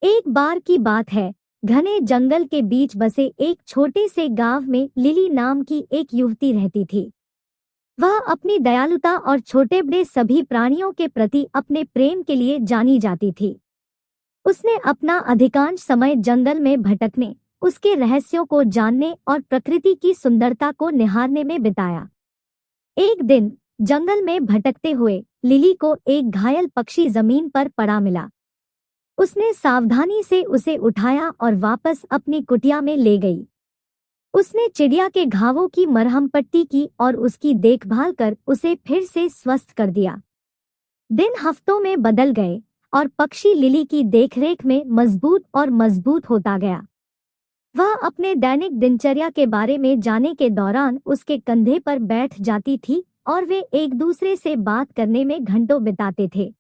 एक बार की बात है, घने जंगल के बीच बसे एक छोटे से गांव में लिली नाम की एक युवती रहती थी। वह अपनी दयालुता और छोटे बड़े सभी प्राणियों के प्रति अपने प्रेम के लिए जानी जाती थी। उसने अपना अधिकांश समय जंगल में भटकने, उसके रहस्यों को जानने और प्रकृति की सुंदरता को निहारने में बिताया। एक दिन जंगल में भटकते हुए लिली को एक घायल पक्षी जमीन पर पड़ा मिला। उसने सावधानी से उसे उठाया और वापस अपनी कुटिया में ले गई। उसने चिड़िया के घावों की मरहम पट्टी की और उसकी देखभाल कर उसे फिर से स्वस्थ कर दिया। दिन हफ्तों में बदल गए और पक्षी लिली की देखरेख में मजबूत और मजबूत होता गया। वह अपने दैनिक दिनचर्या के बारे में जानने के दौरान उसके कंधे पर बैठ जाती थी और वे एक दूसरे से बात करने में घंटों बिताते थे।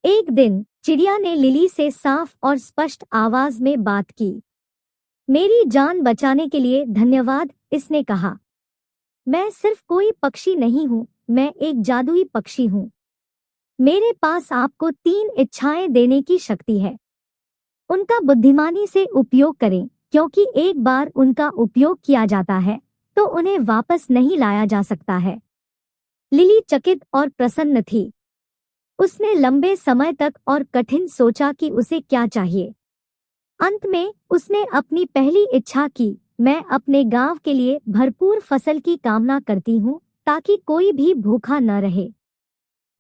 एक दिन चिड़िया ने लिली से साफ और स्पष्ट आवाज में बात की। मेरी जान बचाने के लिए धन्यवाद, इसने कहा। मैं सिर्फ कोई पक्षी नहीं हूँ, मैं एक जादुई पक्षी हूँ। मेरे पास आपको 3 इच्छाएं देने की शक्ति है। उनका बुद्धिमानी से उपयोग करें, क्योंकि एक बार उनका उपयोग किया जाता है तो उन्हें वापस नहीं लाया जा सकता है। लिली चकित और प्रसन्न थी। उसने लंबे समय तक और कठिन सोचा कि उसे क्या चाहिए। अंत में उसने अपनी पहली इच्छा की, मैं अपने गांव के लिए भरपूर फसल की कामना करती हूँ ताकि कोई भी भूखा न रहे।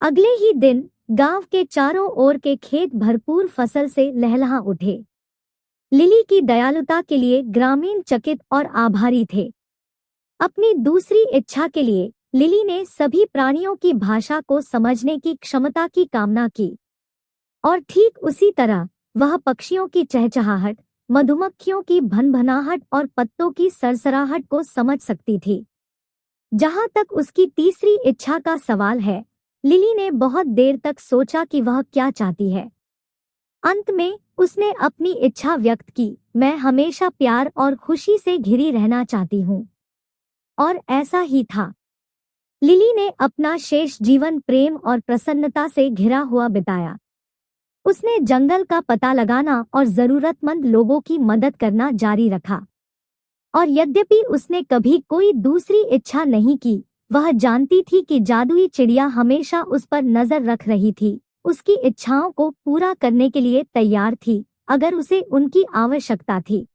अगले ही दिन गांव के चारों ओर के खेत भरपूर फसल से लहलहा उठे। लिली की दयालुता के लिए ग्रामीण चकित और आभारी थे। अपनी दूसरी इच्छा के लिए लिली ने सभी प्राणियों की भाषा को समझने की क्षमता की कामना की और ठीक उसी तरह वह पक्षियों की चहचहाहट, मधुमक्खियों की भनभनाहट और पत्तों की सरसराहट को समझ सकती थी। जहां तक उसकी तीसरी इच्छा का सवाल है, लिली ने बहुत देर तक सोचा कि वह क्या चाहती है। अंत में उसने अपनी इच्छा व्यक्त की, मैं हमेशा प्यार और खुशी से घिरी रहना चाहती हूँ। और ऐसा ही था। लिली ने अपना शेष जीवन प्रेम और प्रसन्नता से घिरा हुआ बिताया। उसने जंगल का पता लगाना और जरूरतमंद लोगों की मदद करना जारी रखा। और यद्यपि उसने कभी कोई दूसरी इच्छा नहीं की, वह जानती थी कि जादुई चिड़िया हमेशा उस पर नजर रख रही थी, उसकी इच्छाओं को पूरा करने के लिए तैयार थी, अगर उसे उनकी आवश्यकता थी।